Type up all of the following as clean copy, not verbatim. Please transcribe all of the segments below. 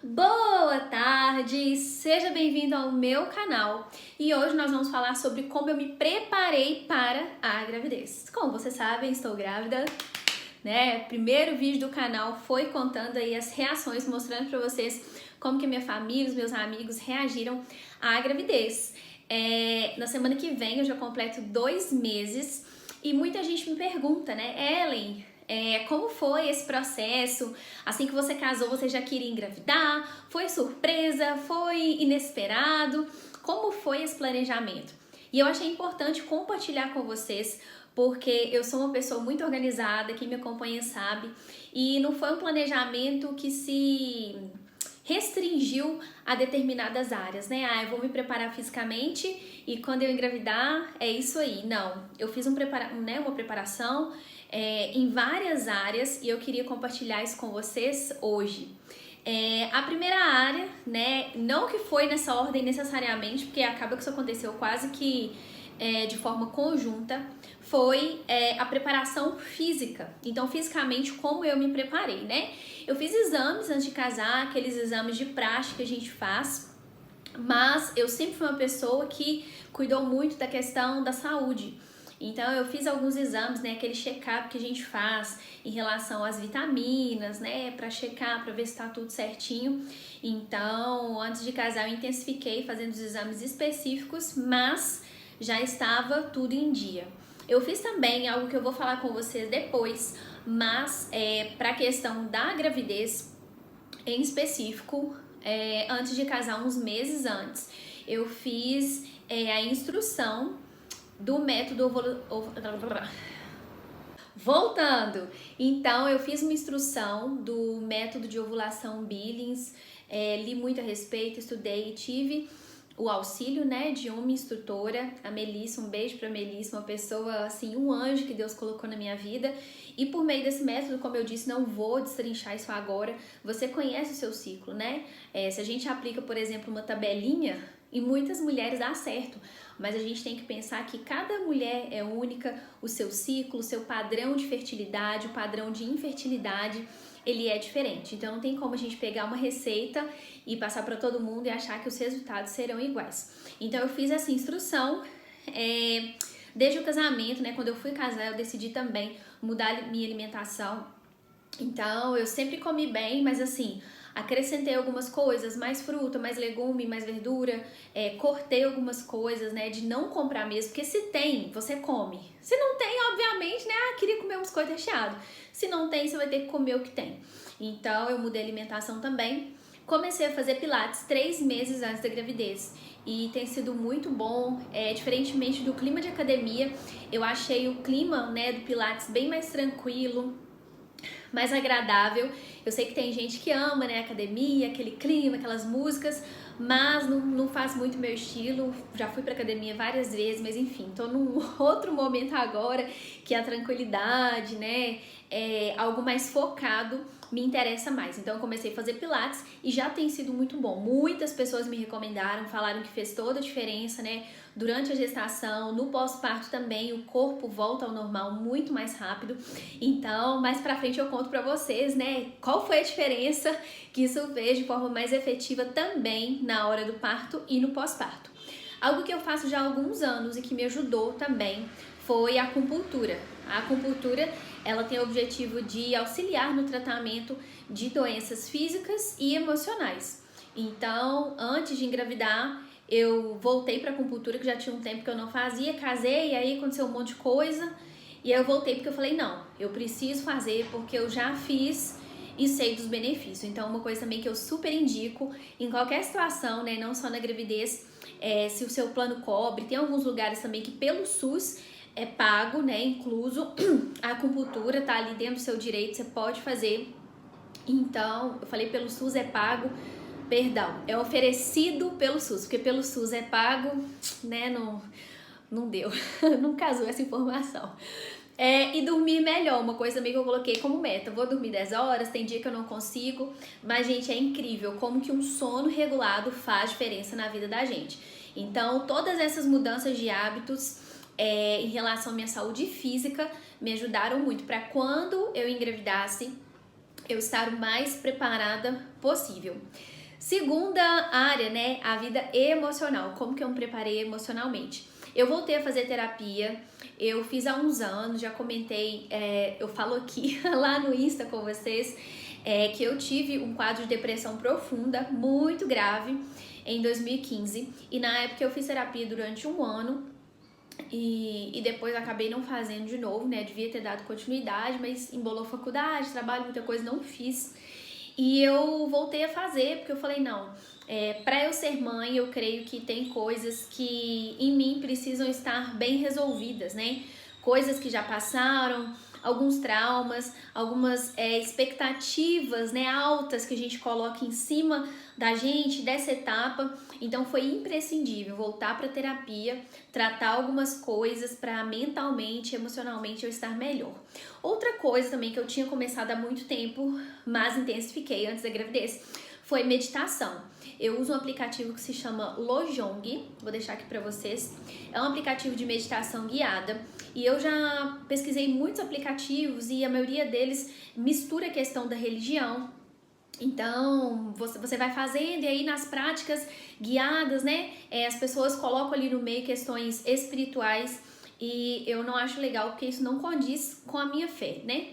Boa tarde, seja bem-vindo ao meu canal e hoje nós vamos falar sobre como eu me preparei para a gravidez. Como vocês sabem, estou grávida, né? Primeiro vídeo do canal foi contando aí as reações, mostrando para vocês como que minha família, os meus amigos reagiram à gravidez. Na semana que vem eu já completo 2 meses e muita gente me pergunta, né, Ellen, como foi esse processo? Assim que você casou, você já queria engravidar? Foi surpresa? Foi inesperado? Como foi esse planejamento? E eu achei importante compartilhar com vocês, porque eu sou uma pessoa muito organizada, quem me acompanha sabe, e não foi um planejamento que se restringiu a determinadas áreas, né? Eu vou me preparar fisicamente e quando eu engravidar é isso aí. Não, eu fiz uma preparação em várias áreas e eu queria compartilhar isso com vocês hoje. A primeira área, né, não que foi nessa ordem necessariamente, porque acaba que isso aconteceu quase que de forma conjunta, foi a preparação física. Então, fisicamente, como eu me preparei, né? Eu fiz exames antes de casar, aqueles exames de praxe que a gente faz, mas eu sempre fui uma pessoa que cuidou muito da questão da saúde. Então eu fiz alguns exames, né, aquele check-up que a gente faz em relação às vitaminas, né, para checar, para ver se tá tudo certinho. Então, antes de casar eu intensifiquei fazendo os exames específicos, mas já estava tudo em dia. Eu fiz também algo que eu vou falar com vocês depois, mas para a questão da gravidez em específico, antes de casar, uns meses antes, eu fiz a instrução do método Voltando, então eu fiz uma instrução do método de ovulação Billings, li muito a respeito, estudei e tive o auxílio, né, de uma instrutora, a Melissa, um beijo pra Melissa, uma pessoa, assim, um anjo que Deus colocou na minha vida. E por meio desse método, como eu disse, não vou destrinchar isso agora, você conhece o seu ciclo, né? Se a gente aplica, por exemplo, uma tabelinha, e muitas mulheres dá certo, mas a gente tem que pensar que cada mulher é única, o seu ciclo, o seu padrão de fertilidade, o padrão de infertilidade, ele é diferente. Então não tem como a gente pegar uma receita e passar para todo mundo e achar que os resultados serão iguais. Então eu fiz essa instrução, desde o casamento, né? Quando eu fui casar, eu decidi também mudar minha alimentação. Então eu sempre comi bem, mas assim, acrescentei algumas coisas, mais fruta, mais legume, mais verdura, cortei algumas coisas, né, de não comprar mesmo, porque se tem, você come. Se não tem, obviamente, né, queria comer um biscoito recheado. Se não tem, você vai ter que comer o que tem. Então, eu mudei a alimentação também. Comecei a fazer pilates 3 meses antes da gravidez e tem sido muito bom, diferentemente do clima de academia, eu achei o clima, né, do pilates bem mais tranquilo, mais agradável. Eu sei que tem gente que ama, né, academia, aquele clima, aquelas músicas, mas não faz muito meu estilo. Já fui pra academia várias vezes, mas enfim, tô num outro momento agora que a tranquilidade, né, algo mais focado me interessa mais. Então eu comecei a fazer pilates e já tem sido muito bom. Muitas pessoas me recomendaram, falaram que fez toda a diferença, né? Durante a gestação, no pós-parto também, o corpo volta ao normal muito mais rápido. Então, mais pra frente eu conto pra vocês, né, qual foi a diferença que isso fez de forma mais efetiva também na hora do parto e no pós-parto. Algo que eu faço já há alguns anos e que me ajudou também foi a acupuntura. A acupuntura, ela tem o objetivo de auxiliar no tratamento de doenças físicas e emocionais. Então, antes de engravidar, eu voltei para acupuntura, que já tinha um tempo que eu não fazia, casei, e aí aconteceu um monte de coisa, e aí eu voltei porque eu falei, não, eu preciso fazer porque eu já fiz e sei dos benefícios. Então, uma coisa também que eu super indico em qualquer situação, né, não só na gravidez, se o seu plano cobre, tem alguns lugares também que pelo SUS é pago, né, incluso a acupuntura, tá ali dentro do seu direito, você pode fazer. Então, eu falei pelo SUS é pago, perdão, é oferecido pelo SUS, porque pelo SUS é pago, né, não deu, não casou essa informação. E dormir melhor, uma coisa também que eu coloquei como meta. Vou dormir 10 horas, tem dia que eu não consigo, mas, gente, é incrível como que um sono regulado faz diferença na vida da gente. Então, todas essas mudanças de hábitos em relação à minha saúde física me ajudaram muito para quando eu engravidasse, eu estar o mais preparada possível. Segunda área, né, a vida emocional. Como que eu me preparei emocionalmente? Eu voltei a fazer terapia, eu fiz há uns anos, já comentei, eu falo aqui lá no Insta com vocês, que eu tive um quadro de depressão profunda, muito grave, em 2015. E na época eu fiz terapia durante um ano, e depois acabei não fazendo de novo, né? Devia ter dado continuidade, mas embolou faculdade, trabalho, muita coisa, não fiz. E eu voltei a fazer, porque eu falei, não, pra eu ser mãe, eu creio que tem coisas que em mim precisam estar bem resolvidas, né? Coisas que já passaram, alguns traumas, algumas expectativas, né, altas que a gente coloca em cima da gente, dessa etapa. Então foi imprescindível voltar para terapia, tratar algumas coisas para mentalmente, emocionalmente eu estar melhor. Outra coisa também que eu tinha começado há muito tempo, mas intensifiquei antes da gravidez, foi meditação. Eu uso um aplicativo que se chama Lojong, vou deixar aqui para vocês. É um aplicativo de meditação guiada e eu já pesquisei muitos aplicativos e a maioria deles mistura a questão da religião. Então, você vai fazendo e aí nas práticas guiadas, né, as pessoas colocam ali no meio questões espirituais e eu não acho legal porque isso não condiz com a minha fé, né?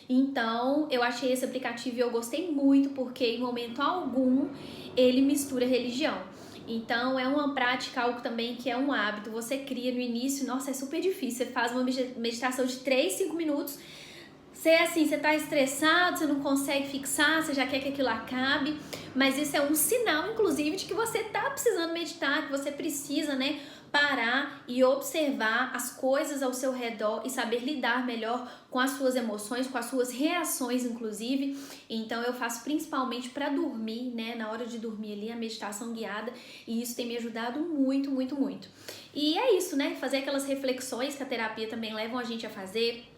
Então, eu achei esse aplicativo e eu gostei muito porque em momento algum ele mistura religião. Então, é uma prática, algo também que é um hábito, você cria no início, nossa, é super difícil, você faz uma meditação de 3, 5 minutos, você tá estressado, você não consegue fixar, você já quer que aquilo acabe, mas isso é um sinal, inclusive, de que você tá precisando meditar, que você precisa, né, parar e observar as coisas ao seu redor e saber lidar melhor com as suas emoções, com as suas reações, inclusive. Então eu faço principalmente para dormir, né, na hora de dormir ali, a meditação guiada, e isso tem me ajudado muito, muito, muito. E é isso, né, fazer aquelas reflexões que a terapia também levam a gente a fazer,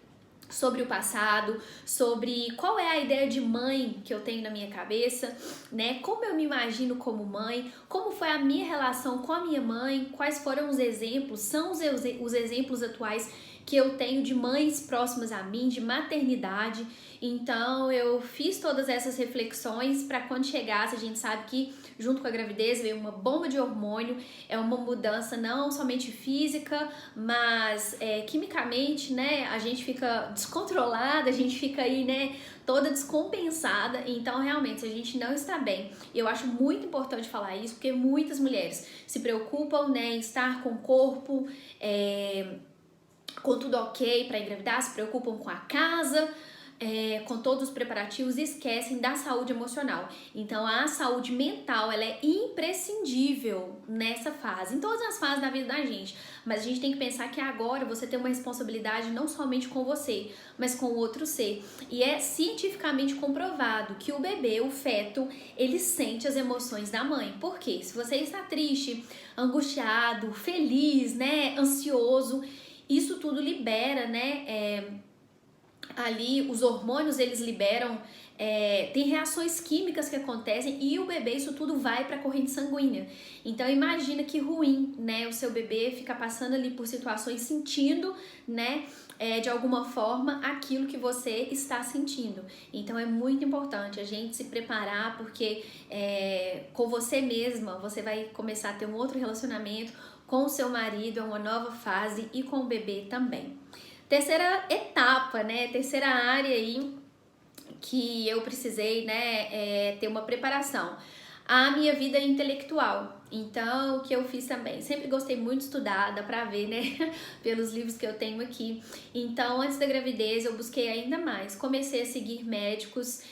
sobre o passado, sobre qual é a ideia de mãe que eu tenho na minha cabeça, né? Como eu me imagino como mãe, como foi a minha relação com a minha mãe, quais foram os exemplos, são os exemplos atuais que eu tenho de mães próximas a mim, de maternidade. Então eu fiz todas essas reflexões para quando chegasse, a gente sabe que junto com a gravidez veio uma bomba de hormônio, é uma mudança não somente física, mas quimicamente, né, a gente fica descontrolada, a gente fica aí, né, toda descompensada. Então realmente, se a gente não está bem, eu acho muito importante falar isso, porque muitas mulheres se preocupam, né, em estar com o corpo, com tudo ok para engravidar, se preocupam com a casa, com todos os preparativos, e esquecem da saúde emocional. Então a saúde mental, ela é imprescindível nessa fase, em todas as fases da vida da gente, mas a gente tem que pensar que agora você tem uma responsabilidade não somente com você, mas com o outro ser, e é cientificamente comprovado que o bebê, o feto, ele sente as emoções da mãe. Por quê? Se você está triste, angustiado, feliz, né, ansioso, isso tudo libera, né, ali os hormônios, eles liberam, tem reações químicas que acontecem e o bebê, isso tudo vai para a corrente sanguínea. Então imagina que ruim, né, o seu bebê fica passando ali por situações sentindo, né, de alguma forma aquilo que você está sentindo. Então é muito importante a gente se preparar, porque com você mesma você vai começar a ter um outro relacionamento, com o seu marido é uma nova fase e com o bebê também. Terceira etapa, né? Terceira área aí que eu precisei, né, ter uma preparação. A minha vida intelectual. Então, o que eu fiz também? Sempre gostei muito de estudar, dá pra ver, né? Pelos livros que eu tenho aqui. Então, antes da gravidez, eu busquei ainda mais. Comecei a seguir médicos,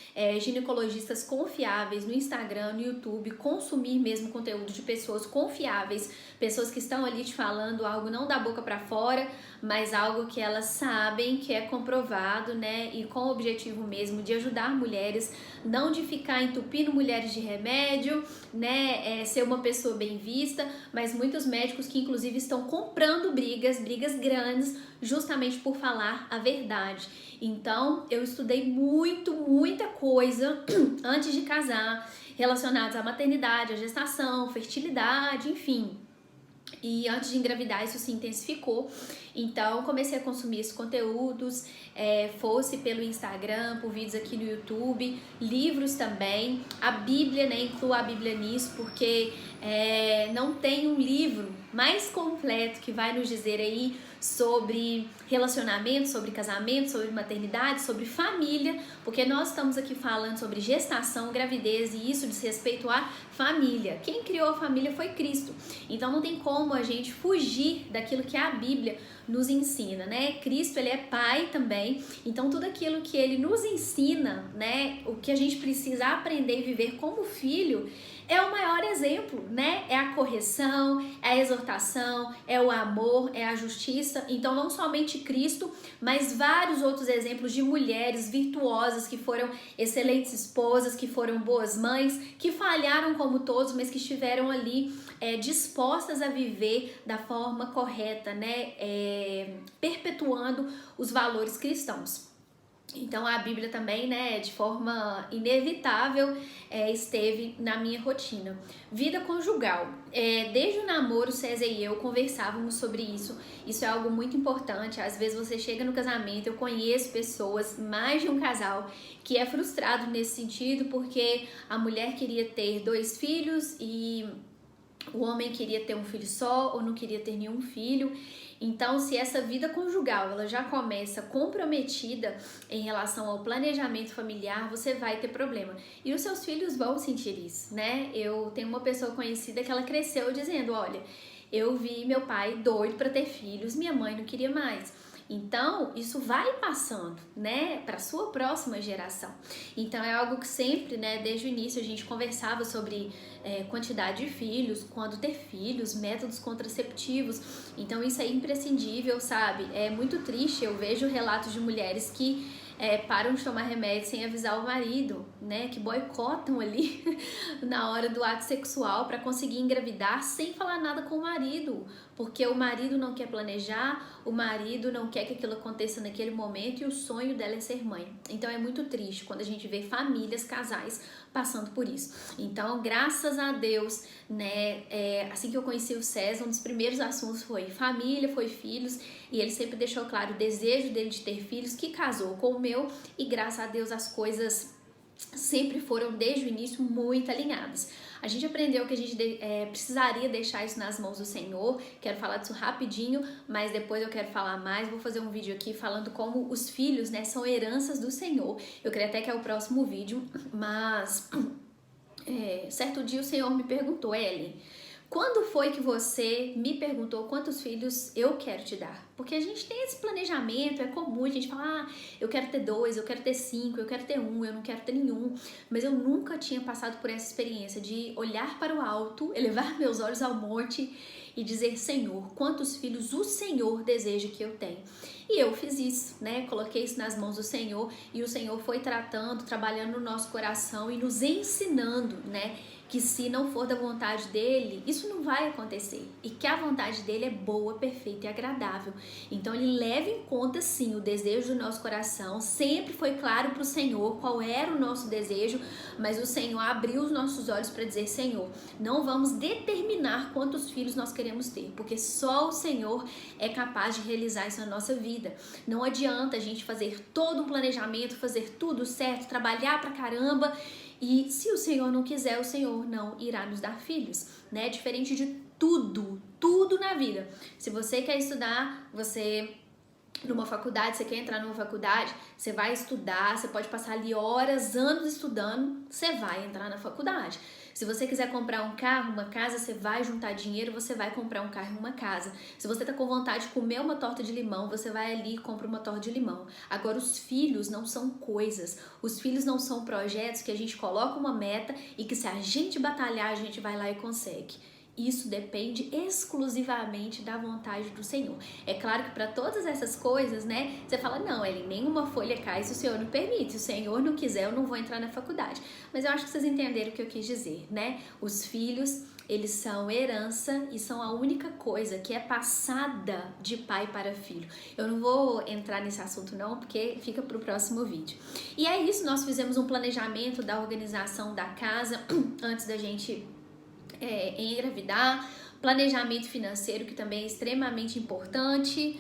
ginecologistas confiáveis no Instagram, no YouTube, consumir mesmo conteúdo de pessoas confiáveis, pessoas que estão ali te falando algo não da boca pra fora, mas algo que elas sabem, que é comprovado, né? E com o objetivo mesmo de ajudar mulheres, não de ficar entupindo mulheres de remédio, né? Ser uma pessoa bem vista, mas muitos médicos que inclusive estão comprando brigas grandes, justamente por falar a verdade. Então, eu estudei muita coisa antes de casar, relacionados à maternidade, à gestação, fertilidade, enfim. E antes de engravidar isso se intensificou, então comecei a consumir esses conteúdos, fosse pelo Instagram, por vídeos aqui no YouTube, livros também, a Bíblia, né, incluo a Bíblia nisso, porque não tem um livro mais completo que vai nos dizer aí sobre relacionamento, sobre casamento, sobre maternidade, sobre família, porque nós estamos aqui falando sobre gestação, gravidez e isso diz respeito à família. Quem criou a família foi Cristo, então não tem como a gente fugir daquilo que a Bíblia nos ensina, né? Cristo, ele é pai também, então tudo aquilo que ele nos ensina, né, o que a gente precisa aprender e viver como filho, é o maior exemplo, né? É a correção, é a exortação, é o amor, é a justiça. Então, não somente Cristo, mas vários outros exemplos de mulheres virtuosas que foram excelentes esposas, que foram boas mães, que falharam como todos, mas que estiveram ali dispostas a viver da forma correta, né? Perpetuando os valores cristãos. Então a Bíblia também, né, de forma inevitável, esteve na minha rotina. Vida conjugal. Desde o namoro, César e eu conversávamos sobre isso. Isso é algo muito importante. Às vezes você chega no casamento, eu conheço pessoas, mais de um casal, que é frustrado nesse sentido porque a mulher queria ter 2 filhos e o homem queria ter um filho só ou não queria ter nenhum filho. Então, se essa vida conjugal ela já começa comprometida em relação ao planejamento familiar, você vai ter problema. E os seus filhos vão sentir isso, né? Eu tenho uma pessoa conhecida que ela cresceu dizendo, olha, eu vi meu pai doido para ter filhos, minha mãe não queria mais. Então, isso vai passando, né, para sua próxima geração. Então, é algo que sempre, né, desde o início a gente conversava sobre quantidade de filhos, quando ter filhos, métodos contraceptivos. Então, isso é imprescindível, sabe? É muito triste, eu vejo relatos de mulheres que param de tomar remédio sem avisar o marido, né, que boicotam ali na hora do ato sexual para conseguir engravidar sem falar nada com o marido, porque o marido não quer planejar, o marido não quer que aquilo aconteça naquele momento e o sonho dela é ser mãe. Então é muito triste quando a gente vê famílias, casais passando por isso. Então, graças a Deus, né, assim que eu conheci o César, um dos primeiros assuntos foi família, foi filhos, e ele sempre deixou claro o desejo dele de ter filhos, que casou com o meu, e graças a Deus as coisas sempre foram desde o início muito alinhadas. A gente aprendeu que a gente precisaria deixar isso nas mãos do Senhor. Quero falar disso rapidinho, mas depois eu quero falar mais. Vou fazer um vídeo aqui falando como os filhos, né, são heranças do Senhor. Eu creio até que é o próximo vídeo, mas certo dia o Senhor me perguntou, Ellen, quando foi que você me perguntou quantos filhos eu quero te dar? Porque a gente tem esse planejamento, é comum a gente falar, eu quero ter 2, eu quero ter 5, eu quero ter 1, eu não quero ter nenhum. Mas eu nunca tinha passado por essa experiência de olhar para o alto, elevar meus olhos ao monte e dizer, Senhor, quantos filhos o Senhor deseja que eu tenha? E eu fiz isso, né? Coloquei isso nas mãos do Senhor e o Senhor foi tratando, trabalhando no nosso coração e nos ensinando, né? Que se não for da vontade dele, isso não vai acontecer. E que a vontade dele é boa, perfeita e agradável. Então ele leva em conta sim o desejo do nosso coração. Sempre foi claro para o Senhor qual era o nosso desejo, mas o Senhor abriu os nossos olhos para dizer, Senhor, não vamos determinar quantos filhos nós queremos ter, porque só o Senhor é capaz de realizar isso na nossa vida. Não adianta a gente fazer todo um planejamento, fazer tudo certo, trabalhar pra caramba, e se o Senhor não quiser, o Senhor não irá nos dar filhos, né? Diferente de tudo na vida. Se você quer estudar, numa faculdade, você quer entrar numa faculdade, você vai estudar, você pode passar ali horas, anos estudando, você vai entrar na faculdade. Se você quiser comprar um carro, uma casa, você vai juntar dinheiro, você vai comprar um carro e uma casa. Se você tá com vontade de comer uma torta de limão, você vai ali e compra uma torta de limão. Agora, os filhos não são coisas. Os filhos não são projetos que a gente coloca uma meta e que se a gente batalhar, a gente vai lá e consegue. Isso depende exclusivamente da vontade do Senhor. É claro que para todas essas coisas, né, você fala, não, Ellen, nenhuma folha cai se o Senhor não permite. Se o Senhor não quiser, eu não vou entrar na faculdade. Mas eu acho que vocês entenderam o que eu quis dizer, né? Os filhos, eles são herança e são a única coisa que é passada de pai para filho. Eu não vou entrar nesse assunto não, porque fica para o próximo vídeo. E é isso, nós fizemos um planejamento da organização da casa antes da gente engravidar, planejamento financeiro, que também é extremamente importante.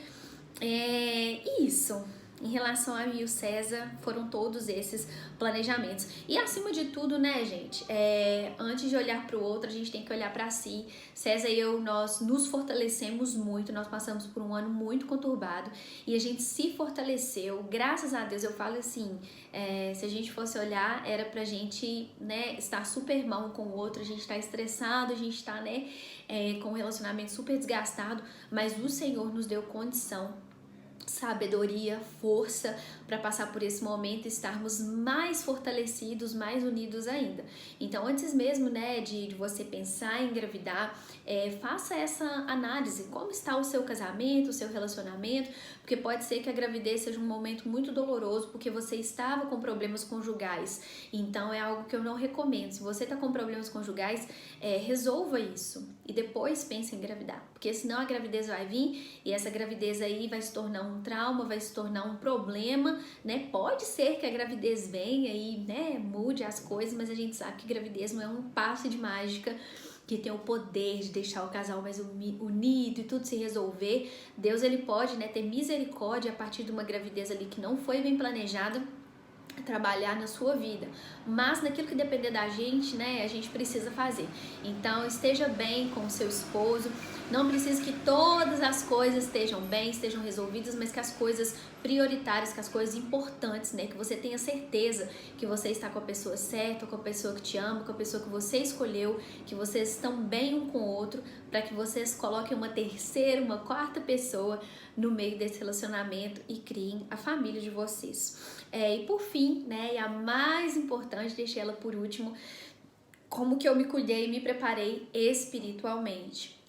Isso. Em relação a mim e o César, foram todos esses planejamentos. E acima de tudo, né, gente, antes de olhar para o outro, a gente tem que olhar para si. César e eu, nós nos fortalecemos muito, nós passamos por um ano muito conturbado e a gente se fortaleceu. Graças a Deus, eu falo assim, se a gente fosse olhar, era pra gente, né, estar super mal um com o outro, a gente tá estressado, a gente tá, né, com um relacionamento super desgastado, mas o Senhor nos deu condição, sabedoria, força para passar por esse momento e estarmos mais fortalecidos, mais unidos ainda. Então, antes mesmo, né, de você pensar em engravidar, faça essa análise. Como está o seu casamento, o seu relacionamento? Porque pode ser que a gravidez seja um momento muito doloroso porque você estava com problemas conjugais. Então, é algo que eu não recomendo. Se você está com problemas conjugais, resolva isso e depois pense em engravidar. Porque senão a gravidez vai vir e essa gravidez aí vai se tornar um trauma, vai se tornar um problema, né? Pode ser que a gravidez venha e, né, mude as coisas, mas a gente sabe que gravidez não é um passe de mágica que tem o poder de deixar o casal mais unido e tudo se resolver. Deus, ele pode, né, ter misericórdia a partir de uma gravidez ali que não foi bem planejada, trabalhar na sua vida, mas naquilo que depender da gente, né, a gente precisa fazer. Então, esteja bem com o seu esposo, não precisa que todas as coisas estejam bem, estejam resolvidas, mas que as coisas prioritárias, que as coisas importantes, né, que você tenha certeza que você está com a pessoa certa, com a pessoa que te ama, com a pessoa que você escolheu, que vocês estão bem um com o outro, para que vocês coloquem uma terceira, uma quarta pessoa no meio desse relacionamento e criem a família de vocês. E por fim, né, e a mais importante, deixei ela por último, como que eu me cuidei e me preparei espiritualmente.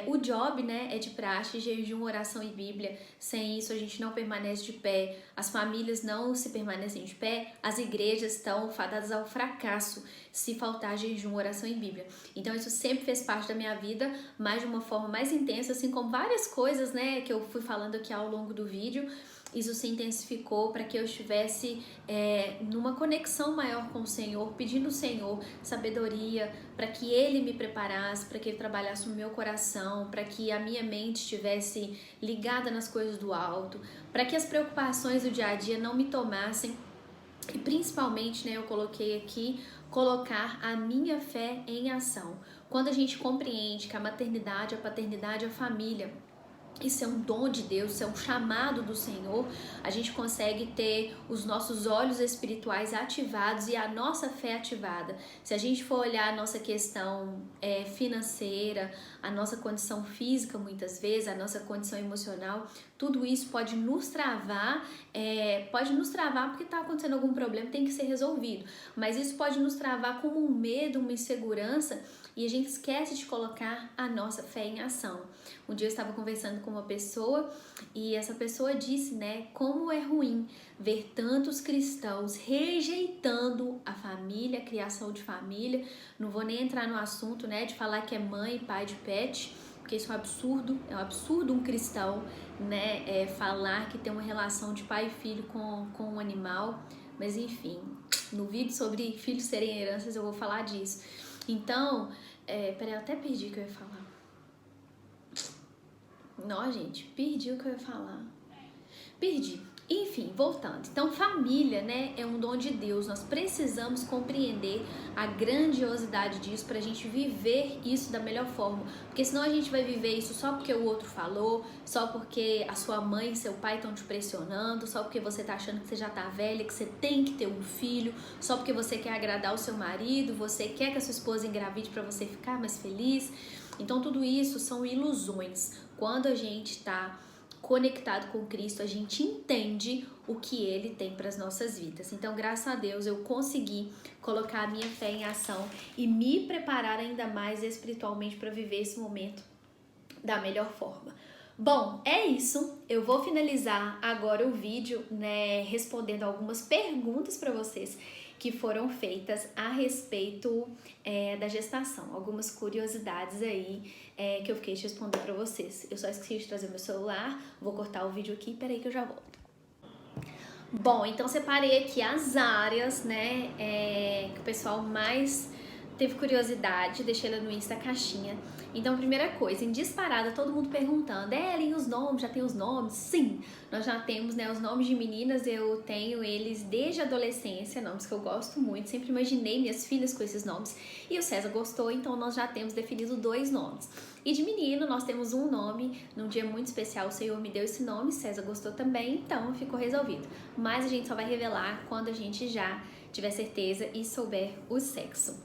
O job, né, é de praxe, jejum, oração e Bíblia. Sem isso a gente não permanece de pé, as famílias não se permanecem de pé, as igrejas estão fadadas ao fracasso se faltar jejum, oração e Bíblia. Então isso sempre fez parte da minha vida, mas de uma forma mais intensa, assim como várias coisas, né, que eu fui falando aqui ao longo do vídeo. Isso se intensificou para que eu estivesse numa conexão maior com o Senhor, pedindo ao Senhor sabedoria, para que Ele me preparasse, para que Ele trabalhasse no meu coração, para que a minha mente estivesse ligada nas coisas do alto, para que as preocupações do dia a dia não me tomassem. E principalmente, né, eu coloquei aqui, colocar a minha fé em ação. Quando a gente compreende que a maternidade, a paternidade, a família, isso é um dom de Deus, isso é um chamado do Senhor, a gente consegue ter os nossos olhos espirituais ativados e a nossa fé ativada. Se a gente for olhar a nossa questão financeira, a nossa condição física muitas vezes, a nossa condição emocional, tudo isso pode nos travar porque está acontecendo algum problema, tem que ser resolvido. Mas isso pode nos travar como um medo, uma insegurança, e a gente esquece de colocar a nossa fé em ação. Um dia eu estava conversando com uma pessoa e essa pessoa disse, né, como é ruim ver tantos cristãos rejeitando a família, a criação de família. Não vou nem entrar no assunto, né, de falar que é mãe e pai de pet, porque isso é um absurdo um cristão, né, falar que tem uma relação de pai e filho com um animal, mas enfim, no vídeo sobre filhos serem heranças eu vou falar disso. Então, peraí, eu até perdi o que eu ia falar. Não, gente, perdi o que eu ia falar. Perdi. Enfim, voltando. Então, família, né, é um dom de Deus. Nós precisamos compreender a grandiosidade disso pra gente viver isso da melhor forma. Porque senão a gente vai viver isso só porque o outro falou, só porque a sua mãe e seu pai estão te pressionando, só porque você tá achando que você já tá velha, que você tem que ter um filho, só porque você quer agradar o seu marido, você quer que a sua esposa engravide pra você ficar mais feliz. Então, tudo isso são ilusões. Quando a gente tá conectado com Cristo, a gente entende o que Ele tem para as nossas vidas. Então, graças a Deus, eu consegui colocar a minha fé em ação e me preparar ainda mais espiritualmente para viver esse momento da melhor forma. Bom, é isso. Eu vou finalizar agora o vídeo, né, respondendo algumas perguntas para vocês que foram feitas a respeito da gestação. Algumas curiosidades aí que eu fiquei de responder para vocês. Eu só esqueci de trazer meu celular, vou cortar o vídeo aqui, peraí que eu já volto. Bom, então separei aqui as áreas, né, que o pessoal mais teve curiosidade, deixei ela no Insta caixinha. Então, primeira coisa, em disparada, todo mundo perguntando, Ellen, os nomes, já tem os nomes? Sim, nós já temos, né, os nomes de meninas, eu tenho eles desde a adolescência, nomes que eu gosto muito, sempre imaginei minhas filhas com esses nomes, e o César gostou, então nós já temos definido 2 nomes. E de menino, nós temos um nome, num dia muito especial, o Senhor me deu esse nome, César gostou também, então ficou resolvido. Mas a gente só vai revelar quando a gente já tiver certeza e souber o sexo.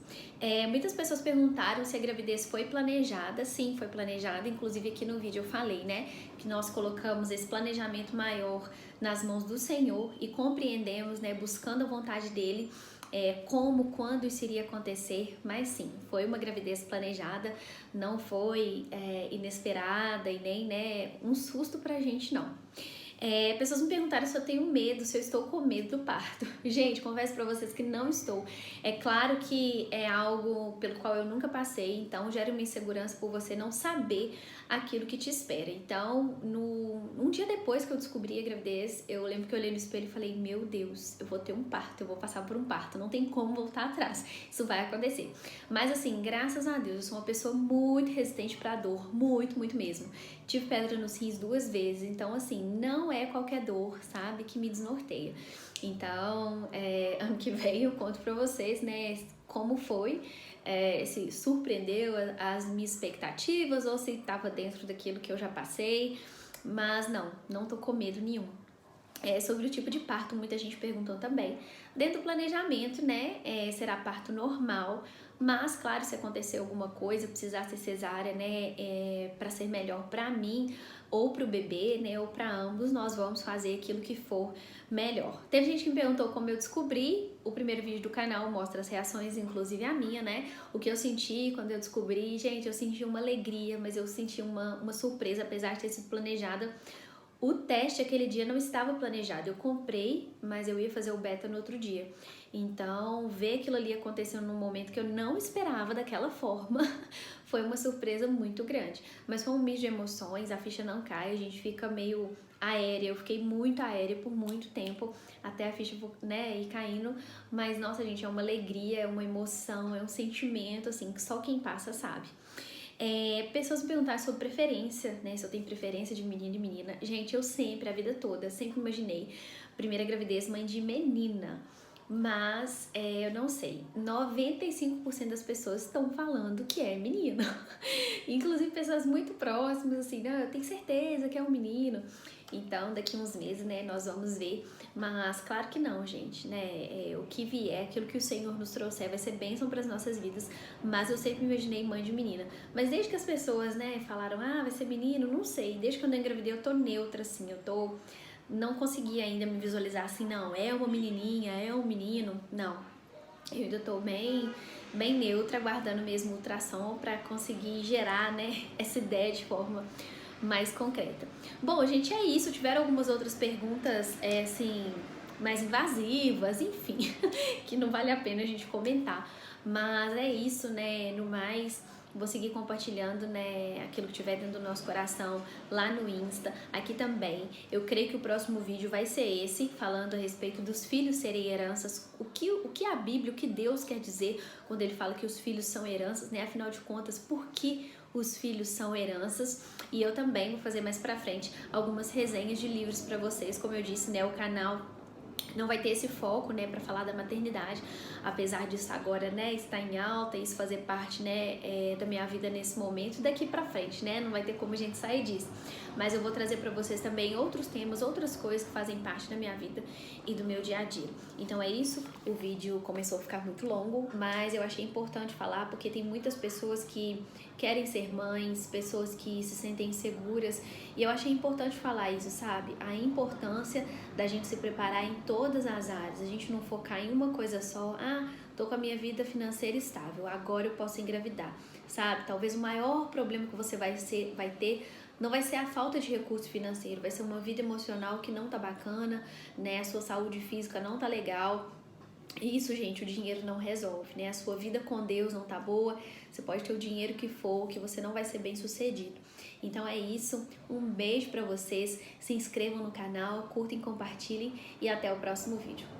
Muitas pessoas perguntaram se a gravidez foi planejada. Sim, foi planejada, inclusive aqui no vídeo eu falei, né, que nós colocamos esse planejamento maior nas mãos do Senhor e compreendemos, né, buscando a vontade dele, como, quando isso iria acontecer, mas sim, foi uma gravidez planejada, não foi inesperada e nem, né, um susto pra gente, não. Pessoas me perguntaram se eu tenho medo, se eu estou com medo do parto. Gente, confesso pra vocês que não estou. É claro que é algo pelo qual eu nunca passei, então gera uma insegurança por você não saber aquilo que te espera. Então, um dia depois que eu descobri a gravidez, eu lembro que eu olhei no espelho e falei, meu Deus, eu vou ter um parto, eu vou passar por um parto, não tem como voltar atrás, isso vai acontecer. Mas assim, graças a Deus, eu sou uma pessoa muito resistente pra dor, muito, muito mesmo. Tive pedra nos rins 2 vezes, então assim, não é qualquer dor, sabe, que me desnorteia. Então, ano que vem eu conto pra vocês, né, como foi, se surpreendeu as minhas expectativas ou se estava dentro daquilo que eu já passei, mas não tô com medo nenhum. Sobre o tipo de parto, muita gente perguntou também. Dentro do planejamento, né, será parto normal, mas claro, se acontecer alguma coisa, precisar ser cesárea, né, para ser melhor para mim ou para o bebê, né, ou para ambos, nós vamos fazer aquilo que for melhor. Teve gente que me perguntou como eu descobri. O primeiro vídeo do canal mostra as reações, inclusive a minha, né, o que eu senti quando eu descobri. Gente, eu senti uma alegria, mas eu senti uma surpresa, apesar de ter sido planejada. O teste aquele dia não estava planejado, eu comprei, mas eu ia fazer o beta no outro dia. Então, ver aquilo ali acontecendo num momento que eu não esperava daquela forma, foi uma surpresa muito grande. Mas foi um misto de emoções, a ficha não cai, a gente fica meio aérea, eu fiquei muito aérea por muito tempo, até a ficha, né, ir caindo. Mas, nossa, gente, é uma alegria, é uma emoção, é um sentimento, assim, que só quem passa sabe. Pessoas me perguntaram sobre preferência, né? Se eu tenho preferência de menino e menina. Gente, eu sempre, a vida toda, sempre imaginei primeira gravidez mãe de menina. Mas eu não sei, 95% das pessoas estão falando que é menina. Inclusive pessoas muito próximas, assim, não, eu tenho certeza que é um menino. Então, daqui uns meses, né, nós vamos ver. Mas claro que não, gente, né? O que vier, aquilo que o Senhor nos trouxer vai ser bênção para as nossas vidas. Mas eu sempre me imaginei mãe de menina. Mas desde que as pessoas, né, falaram, vai ser menino, não sei. Desde que eu engravidei, eu tô neutra, assim, não consegui ainda me visualizar assim, não, é uma menininha, é um menino, não. Eu ainda tô bem neutra, aguardando mesmo ultrassom para conseguir gerar, né, essa ideia de forma mais concreta. Bom, gente, é isso. Tiveram algumas outras perguntas, assim, mais invasivas, enfim, que não vale a pena a gente comentar. Mas é isso, né, no mais... Vou seguir compartilhando, né, aquilo que tiver dentro do nosso coração lá no Insta, aqui também. Eu creio que o próximo vídeo vai ser esse, falando a respeito dos filhos serem heranças. O que a Bíblia, o que Deus quer dizer quando ele fala que os filhos são heranças, né? Afinal de contas, por que os filhos são heranças? E eu também vou fazer mais pra frente algumas resenhas de livros pra vocês. Como eu disse, né, o canal não vai ter esse foco, né, para falar da maternidade, apesar disso agora, né, estar em alta, isso fazer parte, né, da minha vida nesse momento, daqui pra frente, né, não vai ter como a gente sair disso. Mas eu vou trazer para vocês também outros temas, outras coisas que fazem parte da minha vida e do meu dia a dia. Então é isso, o vídeo começou a ficar muito longo, mas eu achei importante falar porque tem muitas pessoas que querem ser mães, pessoas que se sentem inseguras, e eu achei importante falar isso, sabe? A importância da gente se preparar em todas as áreas, a gente não focar em uma coisa só, tô com a minha vida financeira estável, agora eu posso engravidar, sabe? Talvez o maior problema que você vai ter não vai ser a falta de recurso financeiro, vai ser uma vida emocional que não tá bacana, né? A sua saúde física não tá legal. Isso, gente, o dinheiro não resolve, né? A sua vida com Deus não tá boa, você pode ter o dinheiro que for, que você não vai ser bem sucedido. Então é isso, um beijo pra vocês, se inscrevam no canal, curtem, compartilhem e até o próximo vídeo.